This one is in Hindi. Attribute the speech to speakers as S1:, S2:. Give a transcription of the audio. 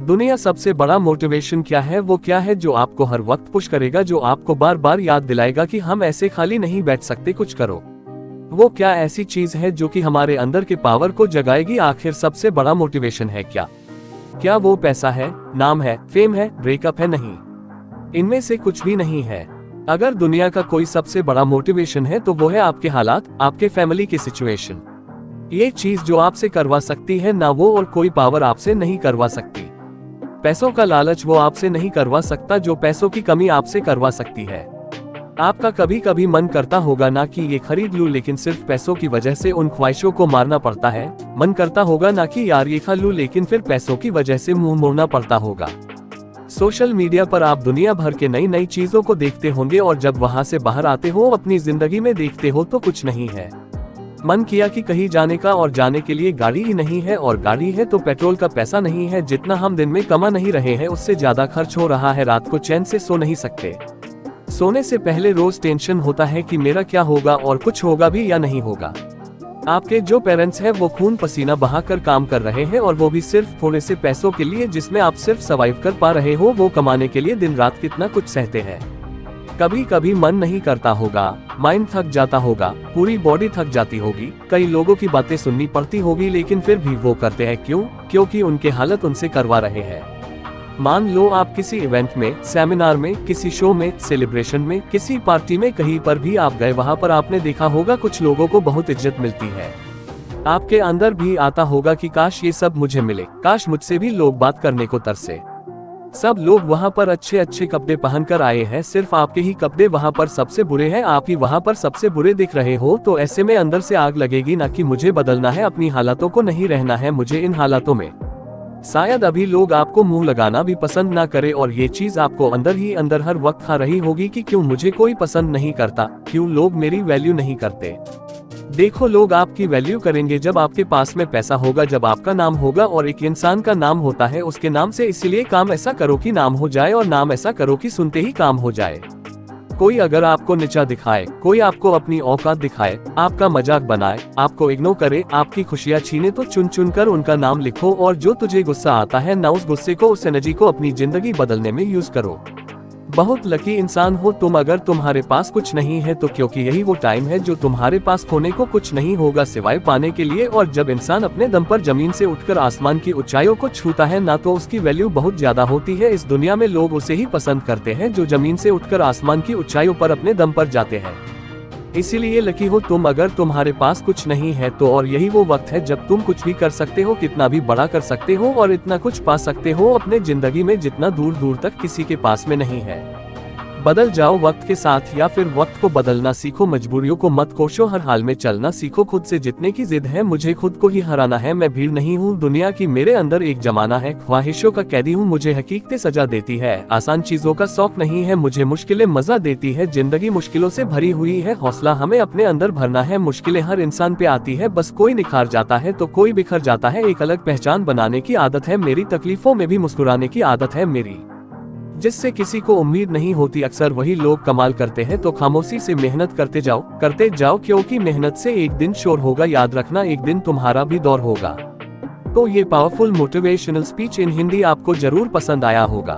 S1: दुनिया सबसे बड़ा मोटिवेशन क्या है? वो क्या है जो आपको हर वक्त पुश करेगा, जो आपको बार बार याद दिलाएगा कि हम ऐसे खाली नहीं बैठ सकते, कुछ करो। वो क्या ऐसी चीज है जो कि हमारे अंदर के पावर को जगाएगी? आखिर सबसे बड़ा मोटिवेशन है क्या? क्या वो पैसा है, नाम है, फेम है, ब्रेकअप है? नहीं, इनमें से कुछ भी नहीं है। अगर दुनिया का कोई सबसे बड़ा मोटिवेशन है तो वो है आपके हालात, आपके फैमिली की सिचुएशन। ये चीज जो आपसे करवा सकती है ना वो और कोई पावर आपसे नहीं करवा सकती। पैसों का लालच वो आपसे नहीं करवा सकता जो पैसों की कमी आपसे करवा सकती है। आपका कभी कभी मन करता होगा ना कि ये खरीद लूं, लेकिन सिर्फ पैसों की वजह से उन ख्वाहिशों को मारना पड़ता है। मन करता होगा ना कि यार ये खा लूं, लेकिन फिर पैसों की वजह से मुंह मोड़ना पड़ता होगा। सोशल मीडिया पर आप दुनिया भर के नई नई चीजों को देखते होंगे और जब वहां से बाहर आते हो, अपनी जिंदगी में देखते हो तो कुछ नहीं है। मन किया कि कहीं जाने का, और जाने के लिए गाड़ी ही नहीं है, और गाड़ी है तो पेट्रोल का पैसा नहीं है। जितना हम दिन में कमा नहीं रहे हैं उससे ज्यादा खर्च हो रहा है। रात को चैन से सो नहीं सकते। सोने से पहले रोज टेंशन होता है कि मेरा क्या होगा और कुछ होगा भी या नहीं होगा। आपके जो पेरेंट्स हैं वो खून पसीना बहाकर काम कर रहे हैं, और वो भी सिर्फ थोड़े से पैसों के लिए जिसमें आप सिर्फ सर्वाइव कर पा रहे हो। वो कमाने के लिए दिन रात कितना कुछ सहते हैं। कभी कभी मन नहीं करता होगा, माइंड थक जाता होगा, पूरी बॉडी थक जाती होगी, कई लोगों की बातें सुननी पड़ती होगी, लेकिन फिर भी वो करते हैं। क्यों? क्योंकि उनके हालत उनसे करवा रहे हैं। मान लो आप किसी इवेंट में, सेमिनार में, किसी शो में, सेलिब्रेशन में, किसी पार्टी में, कहीं पर भी आप गए, वहां पर आपने देखा होगा कुछ लोगों को बहुत इज्जत मिलती है। आपके अंदर भी आता होगा कि काश ये सब मुझे मिले, काश मुझसे भी लोग बात करने को तरसे। सब लोग वहां पर अच्छे अच्छे कपड़े पहनकर आए हैं, सिर्फ आपके ही कपड़े वहां पर सबसे बुरे हैं, आप ही वहां पर सबसे बुरे दिख रहे हो। तो ऐसे में अंदर से आग लगेगी ना कि मुझे बदलना है, अपनी हालातों को नहीं रहना है मुझे इन हालातों में। शायद अभी लोग आपको मुंह लगाना भी पसंद ना करे, और ये चीज आपको अंदर ही अंदर हर वक्त खा रही होगी कि क्यों मुझे कोई पसंद नहीं करता, क्यों लोग मेरी वैल्यू नहीं करते। देखो, लोग आपकी वैल्यू करेंगे जब आपके पास में पैसा होगा, जब आपका नाम होगा, और एक इंसान का नाम होता है उसके नाम से। इसीलिए काम ऐसा करो कि नाम हो जाए, और नाम ऐसा करो कि सुनते ही काम हो जाए। कोई अगर आपको नीचा दिखाए, कोई आपको अपनी औकात दिखाए, आपका मजाक बनाए, आपको इग्नोर करे, आपकी खुशियां छीने, तो चुन चुन कर उनका नाम लिखो, और जो तुझे गुस्सा आता है ना, उस गुस्से को, उस एनर्जी को अपनी जिंदगी बदलने में यूज करो। बहुत लकी इंसान हो तुम अगर तुम्हारे पास कुछ नहीं है तो, क्योंकि यही वो टाइम है जो तुम्हारे पास खोने को कुछ नहीं होगा सिवाय पाने के लिए। और जब इंसान अपने दम पर जमीन से उठकर आसमान की ऊंचाइयों को छूता है ना, तो उसकी वैल्यू बहुत ज्यादा होती है। इस दुनिया में लोग उसे ही पसंद करते हैं जो जमीन से उठकर आसमान की ऊंचाइयों पर अपने दम पर जाते हैं। इसीलिए लकी हो तुम अगर तुम्हारे पास कुछ नहीं है तो, और यही वो वक्त है जब तुम कुछ भी कर सकते हो, कितना भी बड़ा कर सकते हो, और इतना कुछ पा सकते हो अपने जिंदगी में जितना दूर दूर तक किसी के पास में नहीं है। बदल जाओ वक्त के साथ, या फिर वक्त को बदलना सीखो। मजबूरियों को मत कोसो, हर हाल में चलना सीखो। खुद से जितने की जिद है, मुझे खुद को ही हराना है। मैं भीड़ नहीं हूँ दुनिया की, मेरे अंदर एक जमाना है। ख्वाहिशों का कैदी हूँ, मुझे हकीकतें सजा देती है। आसान चीजों का शौक नहीं है मुझे, मुश्किलें मजा देती है। जिंदगी मुश्किलों से भरी हुई है, हौसला हमें अपने अंदर भरना है। मुश्किलें हर इंसान पे आती है, बस कोई निखार जाता है तो कोई बिखर जाता है। एक अलग पहचान बनाने की आदत है मेरी, तकलीफों में भी मुस्कुराने की आदत है मेरी। जिससे किसी को उम्मीद नहीं होती, अक्सर वही लोग कमाल करते हैं। तो खामोशी से मेहनत करते जाओ, क्योंकि मेहनत से एक दिन शोर होगा। याद रखना, एक दिन तुम्हारा भी दौर होगा। तो ये powerful motivational speech in Hindi आपको जरूर पसंद आया होगा।